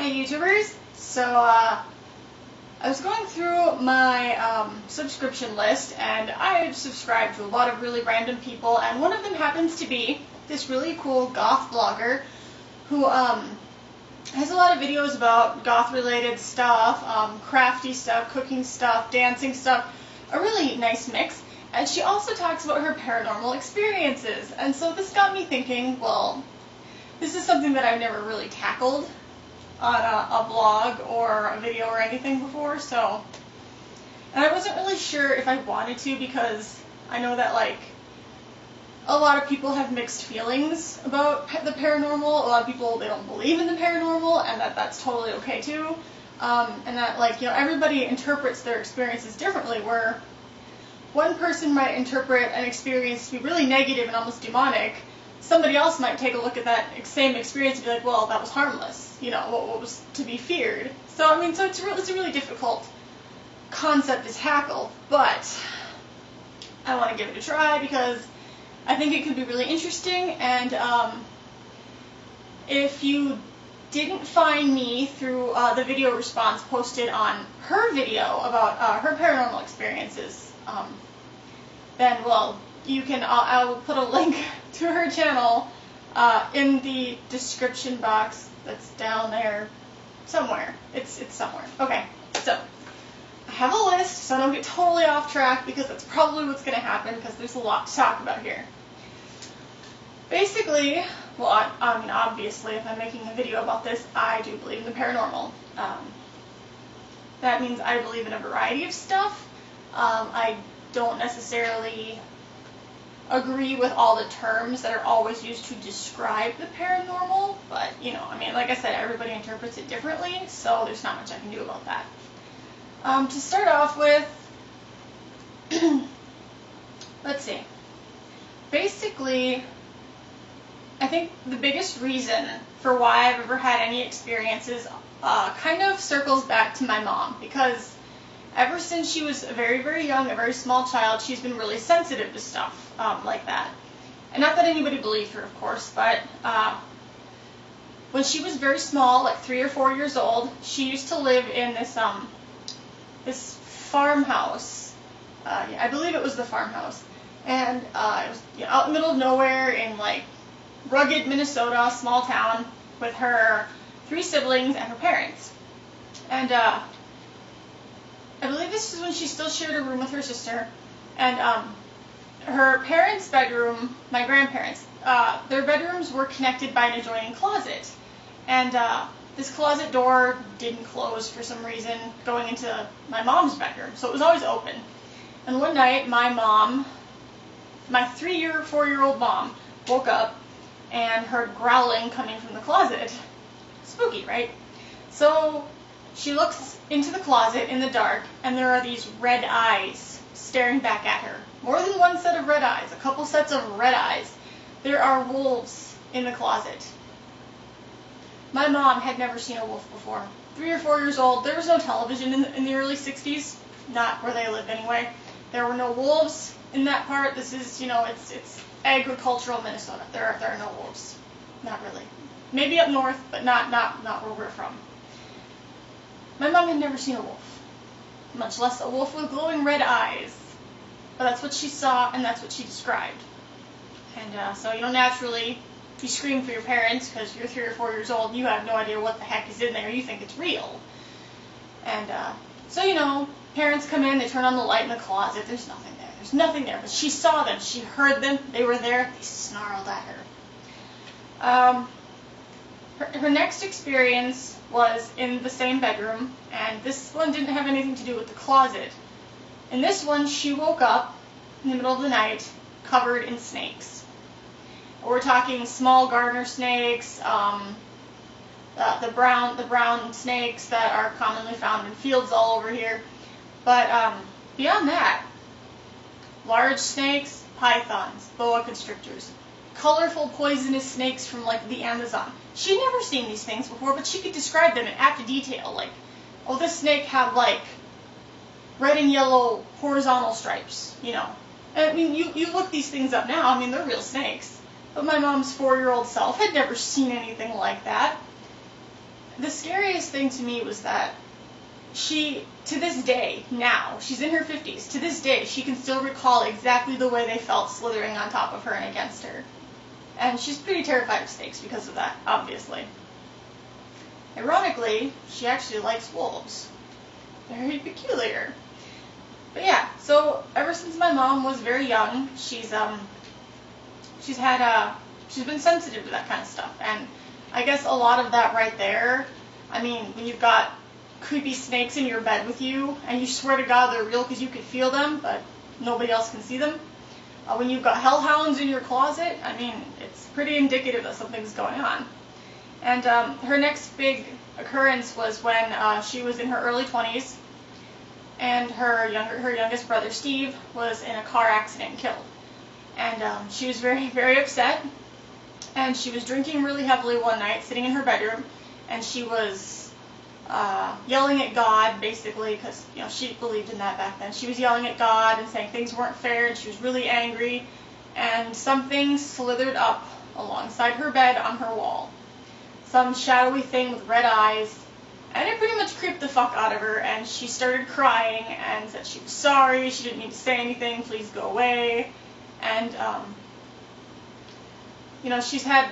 Hey YouTubers, so I was going through my subscription list and I subscribed to a lot of really random people, and one of them happens to be this really cool goth blogger who has a lot of videos about goth related stuff, crafty stuff, cooking stuff, dancing stuff, a really nice mix. And she also talks about her paranormal experiences, and so this got me thinking, well, this is something that I've never really tackled on a blog or a video or anything before, and I wasn't really sure if I wanted to, because I know that like a lot of people have mixed feelings about the paranormal. A lot of people, they don't believe in the paranormal, and that's totally okay too, and that everybody interprets their experiences differently, where one person might interpret an experience to be really negative and almost demonic. Somebody else might take a look at that same experience and be like, well, that was harmless, what was to be feared. So, it's a really difficult concept to tackle, but I want to give it a try because I think it could be really interesting. And if you didn't find me through the video response posted on her video about her paranormal experiences, then, well, you can, I'll put a link to her channel in the description box that's down there somewhere. It's somewhere. Okay, so I have a list so I don't get totally off track, because that's probably what's going to happen, because there's a lot to talk about here. Basically, well, obviously, if I'm making a video about this, I do believe in the paranormal. That means I believe in a variety of stuff. I don't necessarily agree with all the terms that are always used to describe the paranormal, but, like I said, everybody interprets it differently, so there's not much I can do about that. To start off with, let's see. Basically, I think the biggest reason for why I've ever had any experiences kind of circles back to my mom, because ever since she was very, very young, a very small child, she's been really sensitive to stuff like that. And not that anybody believed her, of course, but when she was very small, like 3 or 4 years old, she used to live in this farmhouse. I believe it was the farmhouse. And it was out in the middle of nowhere in like rugged Minnesota, small town, with her 3 siblings and her parents. And I believe this is when she still shared a room with her sister, and her parents' bedroom, my grandparents, their bedrooms were connected by an adjoining closet, and this closet door didn't close for some reason going into my mom's bedroom, so it was always open. And one night, my 4-year-old mom, woke up and heard growling coming from the closet. Spooky, right? So she looks into the closet in the dark, and there are these red eyes staring back at her. More than one set of red eyes, a couple sets of red eyes. There are wolves in the closet. My mom had never seen a wolf before. 3 or 4 years old. There was no television in the early 60s, not where they lived anyway. There were no wolves in that part. This is, it's agricultural Minnesota. There are no wolves. Not really. Maybe up north, but not where we're from. My mom had never seen a wolf, much less a wolf with glowing red eyes. But that's what she saw, and that's what she described. And so, naturally, you scream for your parents because you're 3 or 4 years old and you have no idea what the heck is in there. You think it's real. And so, parents come in, they turn on the light in the closet. There's nothing there. There's nothing there. But she saw them. She heard them. They were there. They snarled at her. Her next experience was in the same bedroom, and this one didn't have anything to do with the closet. In this one, she woke up in the middle of the night covered in snakes. We're talking small garter snakes, the brown snakes that are commonly found in fields all over here. But beyond that, large snakes, pythons, boa constrictors, colorful poisonous snakes from like the Amazon. She'd never seen these things before, but she could describe them in apt detail. Like, oh, this snake had like red and yellow horizontal stripes, And you look these things up now, they're real snakes. But my mom's 4-year-old self had never seen anything like that. the scariest thing to me was that she, to this day, now, she's in her 50s, to this day, she can still recall exactly the way they felt slithering on top of her and against her. And she's pretty terrified of snakes because of that, obviously. Ironically, she actually likes wolves. Very peculiar. But yeah, so ever since my mom was very young, she's been sensitive to that kind of stuff. And I guess a lot of that right there, I mean, when you've got creepy snakes in your bed with you, and you swear to God they're real because you can feel them, but nobody else can see them. When you've got hellhounds in your closet, I mean, it's pretty indicative that something's going on. And her next big occurrence was when she was in her early 20s, and her youngest brother Steve was in a car accident and killed. And she was very, very upset, and she was drinking really heavily one night, sitting in her bedroom, and she was yelling at God, basically, because she believed in that back then. She was yelling at God and saying things weren't fair, and she was really angry, and something slithered up alongside her bed on her wall. Some shadowy thing with red eyes, and it pretty much creeped the fuck out of her, and she started crying and said she was sorry, she didn't need to say anything, please go away. And she's had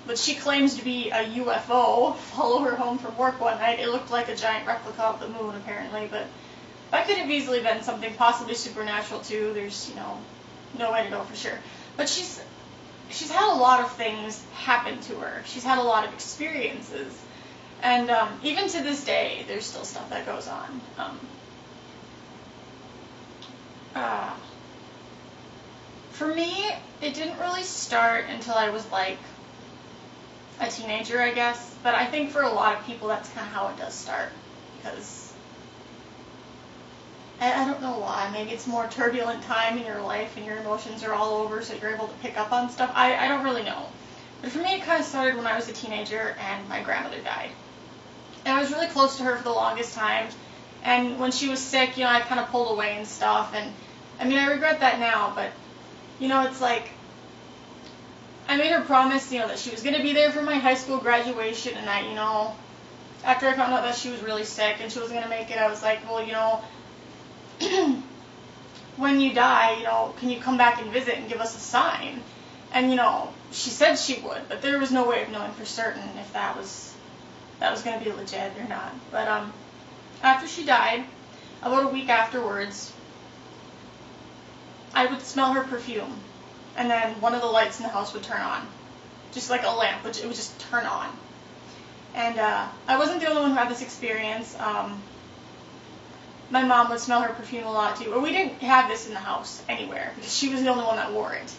what she claims to be a UFO follow her home from work one night. It looked like a giant replica of the moon, apparently, but that could have easily been something possibly supernatural too. There's no way to know for sure. But she's had a lot of things happen to her. She's had a lot of experiences, and even to this day, there's still stuff that goes on. For me, it didn't really start until I was like a teenager, I guess, but I think for a lot of people that's kind of how it does start, because I don't know why. Maybe it's a more turbulent time in your life and your emotions are all over, so you're able to pick up on stuff. I don't really know. But for me, it kind of started when I was a teenager and my grandmother died. And I was really close to her for the longest time, and when she was sick, I kind of pulled away and stuff, and I mean, I regret that now, but it's like, I made her promise, that she was going to be there for my high school graduation, and that, after I found out that she was really sick and she wasn't going to make it, I was like, well, when you die, can you come back and visit and give us a sign? And, she said she would, but there was no way of knowing for certain if that was going to be legit or not. But after she died, about a week afterwards, I would smell her perfume, and then one of the lights in the house would turn on, just like a lamp, which it would just turn on. And I wasn't the only one who had this experience. My mom would smell her perfume a lot too. But we didn't have this in the house anywhere because she was the only one that wore it.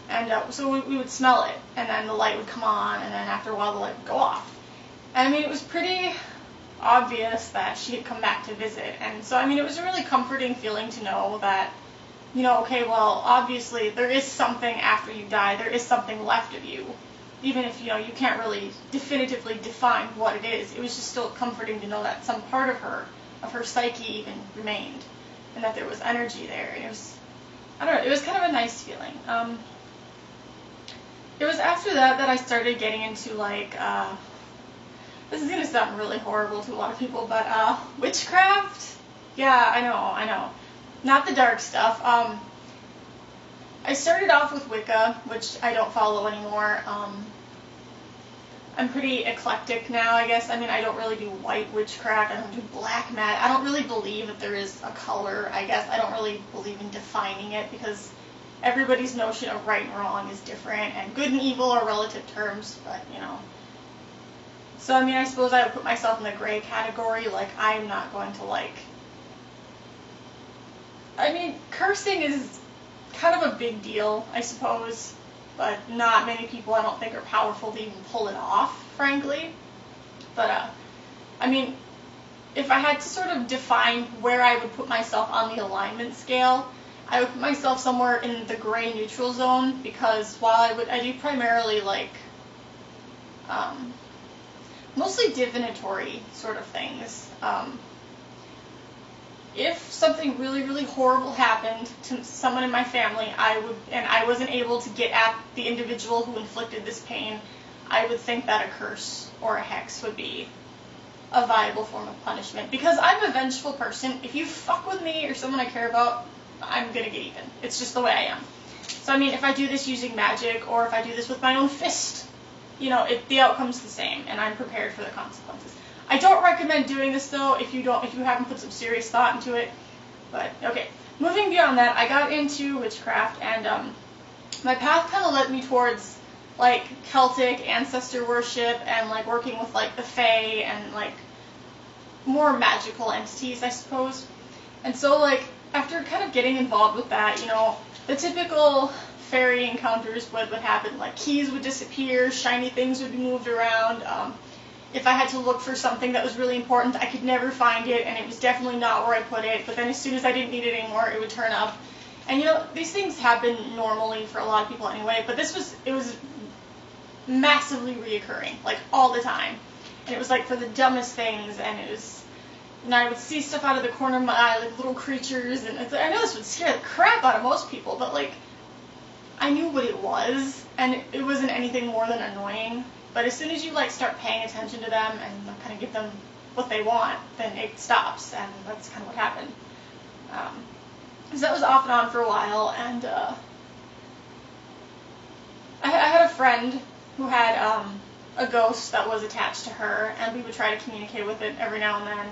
And so we would smell it, and then the light would come on, and then after a while the light would go off. And I mean, it was pretty obvious that she had come back to visit. And so, I mean, it was a really comforting feeling to know that, okay, well, obviously there is something after you die. There is something left of you. Even if, you can't really definitively define what it is. It was just still comforting to know that some part of her psyche even remained, and that there was energy there. And it was, I don't know, it was kind of a nice feeling. It was after that I started getting into, like, this is going to sound really horrible to a lot of people, but witchcraft? Yeah, I know. Not the dark stuff. I started off with Wicca, which I don't follow anymore. I'm pretty eclectic now, I guess. I mean, I don't really do white witchcraft. I don't do black magic. I don't really believe that there is a color, I guess. I don't really believe in defining it because everybody's notion of right and wrong is different, and good and evil are relative terms, but, So, I mean, I suppose I would put myself in the gray category. Like, I'm not going to, I mean, cursing is kind of a big deal, I suppose, but not many people, I don't think, are powerful to even pull it off, frankly. But, I mean, if I had to sort of define where I would put myself on the alignment scale, I would put myself somewhere in the gray neutral zone, because while I do primarily, mostly divinatory sort of things. If something really, really horrible happened to someone in my family, I wasn't able to get at the individual who inflicted this pain, I would think that a curse or a hex would be a viable form of punishment. Because I'm a vengeful person. If you fuck with me or someone I care about, I'm gonna get even. It's just the way I am. So I mean, if I do this using magic, or if I do this with my own fist, you know, the outcome's the same, and I'm prepared for the consequences. I don't recommend doing this though if you haven't put some serious thought into it. But okay, moving beyond that, I got into witchcraft, and my path kind of led me towards like Celtic ancestor worship and like working with like the Fae and like more magical entities, I suppose. And so like after kind of getting involved with that, you know, the typical fairy encounters would happen. Like keys would disappear, shiny things would be moved around. If I had to look for something that was really important, I could never find it, and it was definitely not where I put it. But then as soon as I didn't need it anymore, it would turn up. And you know, these things happen normally for a lot of people anyway, but it was massively reoccurring, like all the time. And it was like for the dumbest things, and I would see stuff out of the corner of my eye, like little creatures, and I know this would scare the crap out of most people, but like, I knew what it was, and it wasn't anything more than annoying. But as soon as you like start paying attention to them and kind of give them what they want, then it stops, and that's kind of what happened. So that was off and on for a while, and I had a friend who had a ghost that was attached to her, and we would try to communicate with it every now and then.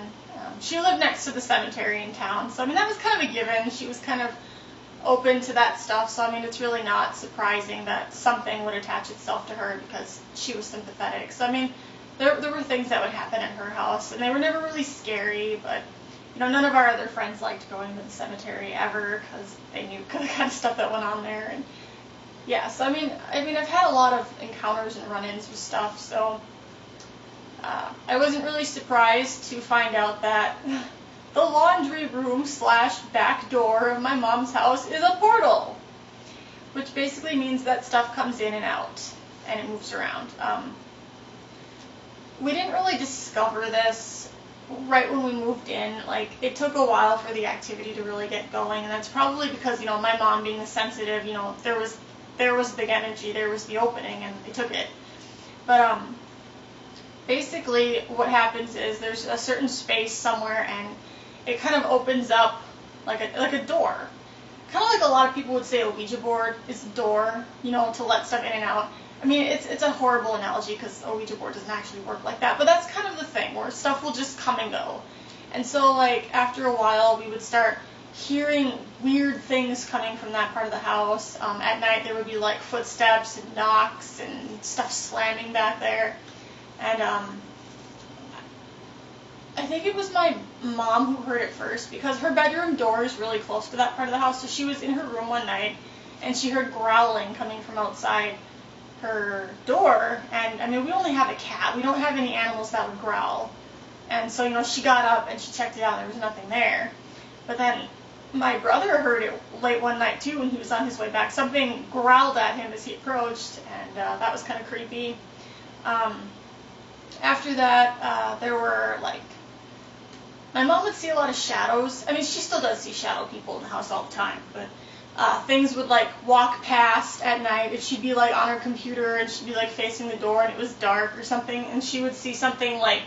She lived next to the cemetery in town, so I mean that was kind of a given. She was kind of open to that stuff, so I mean it's really not surprising that something would attach itself to her because she was sympathetic. So I mean there were things that would happen at her house, and they were never really scary, but you know, none of our other friends liked going to the cemetery ever because they knew the kind of stuff that went on there. And yeah, so I mean I've had a lot of encounters and run-ins with stuff, so I wasn't really surprised to find out that the laundry room / back door of my mom's house is a portal, which basically means that stuff comes in and out, and it moves around. We didn't really discover this right when we moved in. Like, it took a while for the activity to really get going, and that's probably because, you know, my mom being the sensitive, you know, there was big energy, there was the opening, and they took it. But basically what happens is there's a certain space somewhere, and it kind of opens up like a door. Kind of like a lot of people would say a Ouija board is a door, you know, to let stuff in and out. I mean, it's a horrible analogy because a Ouija board doesn't actually work like that, but that's kind of the thing, where stuff will just come and go. And so, like, after a while, we would start hearing weird things coming from that part of the house. At night, there would be, like, footsteps and knocks and stuff slamming back there. And I think it was my mom who heard it first, because her bedroom door is really close to that part of the house. So she was in her room one night, and she heard growling coming from outside her door. And I mean, we only have a cat. We don't have any animals that would growl. And so, you know, she got up and she checked it out. There was nothing there. But then my brother heard it late one night too when he was on his way back. Something growled at him as he approached, and that was kind of creepy. After that, there were, like, my mom would see a lot of shadows. I mean, she still does see shadow people in the house all the time, but things would, like, walk past at night, and she'd be, like, on her computer, and she'd be, like, facing the door, and it was dark or something, and she would see something, like,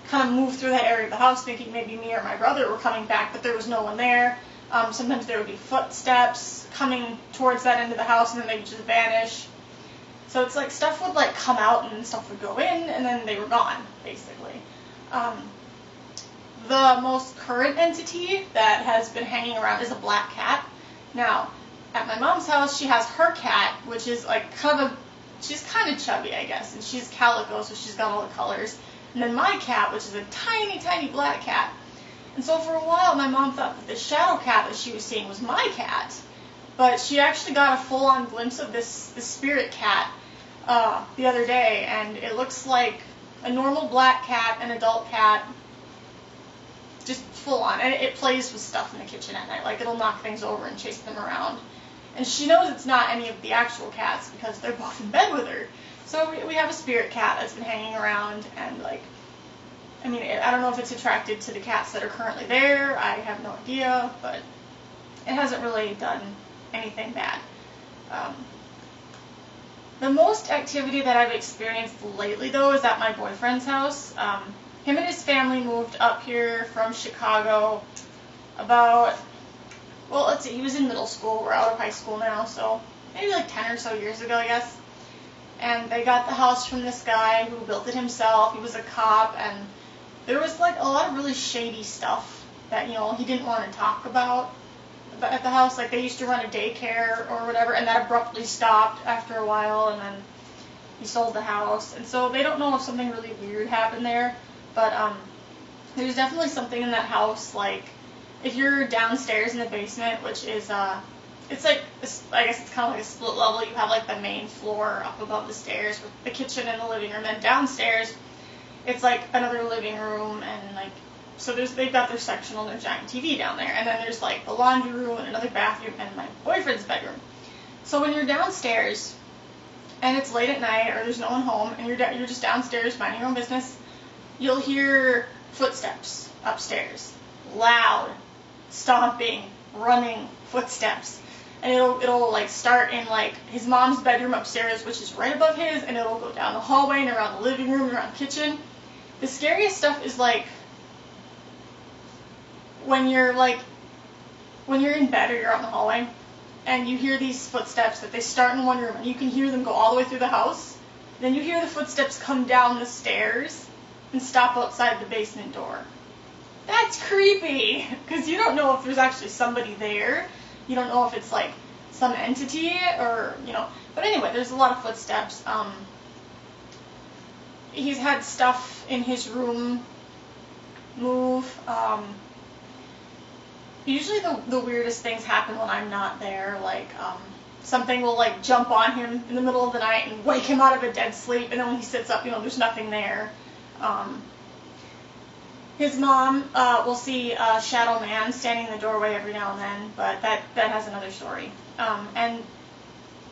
kind of move through that area of the house, thinking maybe me or my brother were coming back, but there was no one there. Sometimes there would be footsteps coming towards that end of the house, and then they would just vanish. So it's like stuff would, like, come out and stuff would go in, and then they were gone, basically. The most current entity that has been hanging around is a black cat. Now, at my mom's house, she has her cat, which is, like, she's kind of chubby, I guess, and she's calico, so she's got all the colors. And then my cat, which is a tiny, tiny black cat. And so for a while, my mom thought that the shadow cat that she was seeing was my cat. But she actually got a full-on glimpse of this spirit cat the other day, and it looks like a normal black cat, an adult cat, just full-on. And it plays with stuff in the kitchen at night. Like, it'll knock things over and chase them around. And she knows it's not any of the actual cats because they're both in bed with her. So we have a spirit cat that's been hanging around, and, like, I mean, I don't know if it's attracted to the cats that are currently there. I have no idea, but it hasn't really done anything bad. The most activity that I've experienced lately, though, is at my boyfriend's house. Him and his family moved up here from Chicago about, well, let's see, he was in middle school. We're out of high school now, so maybe like 10 or so years ago, I guess. And they got the house from this guy who built it himself. He was a cop, and there was like a lot of really shady stuff that, you know, he didn't want to talk about at the house. Like, they used to run a daycare or whatever, and that abruptly stopped after a while, and then he sold the house. And so they don't know if something really weird happened there, but there's definitely something in that house. Like, if you're downstairs in the basement, which is it's like, I guess it's kind of like a split level. You have like the main floor up above the stairs with the kitchen and the living room, and downstairs it's like another living room, and like, so they've got their sectional and their giant TV down there, and then there's like the laundry room and another bathroom and my boyfriend's bedroom. So when you're downstairs and it's late at night or there's no one home and you're just downstairs minding your own business, you'll hear footsteps upstairs, loud, stomping, running footsteps. And it'll like start in like his mom's bedroom upstairs, which is right above his, and it'll go down the hallway and around the living room and around the kitchen. The scariest stuff is like when you're in bed or you're out in the hallway and you hear these footsteps that they start in one room and you can hear them go all the way through the house. Then you hear the footsteps come down the stairs and stop outside the basement door. That's creepy, because you don't know if there's actually somebody there. You don't know if it's like some entity or, you know. But anyway, there's a lot of footsteps. He's had stuff in his room move. Usually the weirdest things happen when I'm not there. Like, something will like jump on him in the middle of the night and wake him out of a dead sleep, and then when he sits up, you know, there's nothing there. His mom will see a shadow man standing in the doorway every now and then, but that has another story. And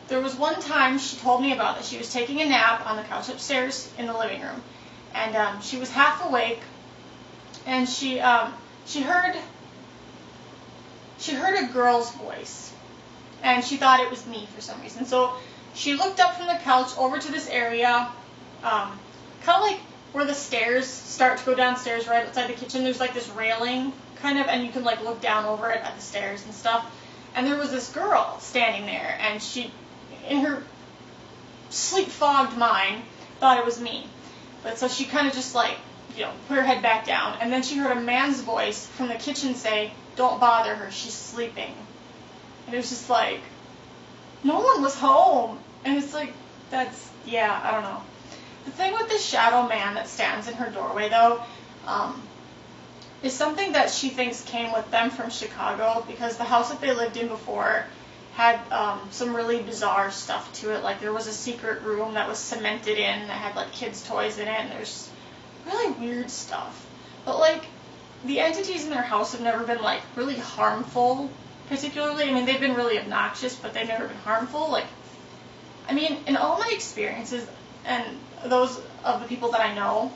there was one time she told me about that. She was taking a nap on the couch upstairs in the living room, and she was half awake, and she heard a girl's voice, and she thought it was me for some reason. So she looked up from the couch over to this area, kind of like where the stairs start to go downstairs right outside the kitchen. There's like this railing, kind of, and you can like look down over it at the stairs and stuff. And there was this girl standing there, and she, in her sleep-fogged mind, thought it was me. But so she kind of just like, you know, put her head back down, and then she heard a man's voice from the kitchen say, "Don't bother her, she's sleeping." And it was just like, no one was home. And it's like, yeah, I don't know. The thing with the shadow man that stands in her doorway, though, is something that she thinks came with them from Chicago, because the house that they lived in before had some really bizarre stuff to it. Like, there was a secret room that was cemented in that had like kids' toys in it, and there's really weird stuff. But like, the entities in their house have never been like really harmful, particularly. I mean, they've been really obnoxious, but they've never been harmful. Like, I mean, in all my experiences, and those of the people that I know,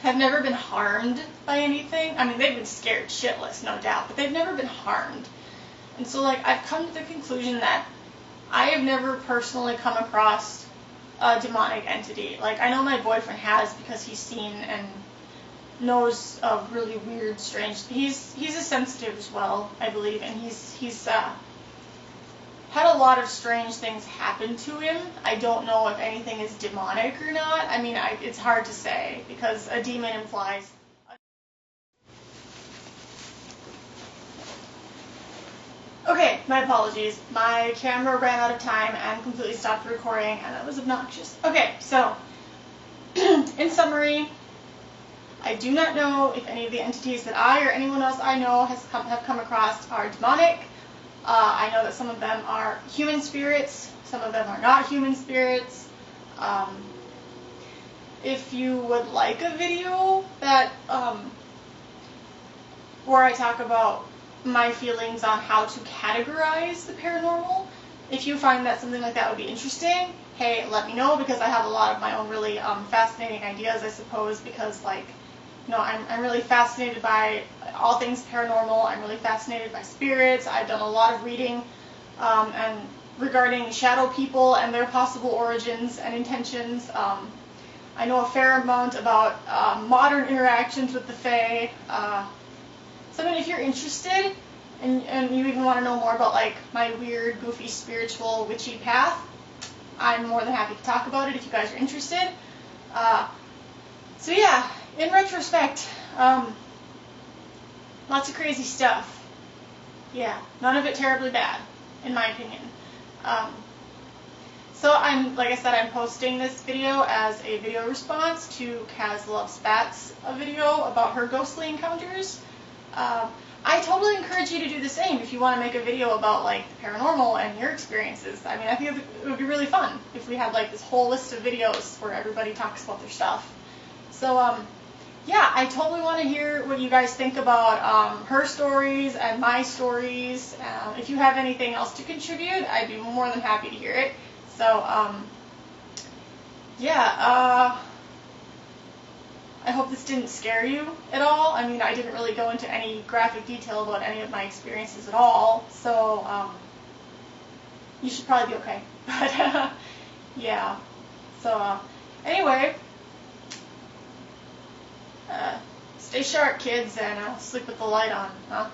have never been harmed by anything. I mean, they've been scared shitless, no doubt, but they've never been harmed. And so, like, I've come to the conclusion that I have never personally come across a demonic entity. Like, I know my boyfriend has, because he's seen and knows of really weird, strange. He's a sensitive as well, I believe, and he's had a lot of strange things happen to him. I don't know if anything is demonic or not. I mean, it's hard to say, because a demon implies... Okay, my apologies. My camera ran out of time and completely stopped recording, and that was obnoxious. Okay, so, in summary, I do not know if any of the entities that I or anyone else I know have come across are demonic. I know that some of them are human spirits, some of them are not human spirits. If you would like a video that where I talk about my feelings on how to categorize the paranormal, if you find that something like that would be interesting, hey, let me know, because I have a lot of my own really fascinating ideas, I suppose, because, like, you know, I'm really fascinated by all things paranormal. I'm really fascinated by spirits. I've done a lot of reading, and regarding shadow people and their possible origins and intentions. I know a fair amount about modern interactions with the Fae. So I mean, if you're interested and you even want to know more about like my weird, goofy, spiritual, witchy path, I'm more than happy to talk about it if you guys are interested. So yeah, in retrospect, lots of crazy stuff. Yeah, none of it terribly bad, in my opinion. So like I said, I'm posting this video as a video response to Kaz Loves Bats, a video about her ghostly encounters. I totally encourage you to do the same if you want to make a video about like the paranormal and your experiences. I mean, I think it would be really fun if we had like this whole list of videos where everybody talks about their stuff. So yeah, I totally want to hear what you guys think about her stories and my stories. If you have anything else to contribute, I'd be more than happy to hear it. So yeah, I hope this didn't scare you at all. I mean, I didn't really go into any graphic detail about any of my experiences at all, so you should probably be okay. But yeah, so anyway, stay sharp, kids, and sleep with the light on, huh?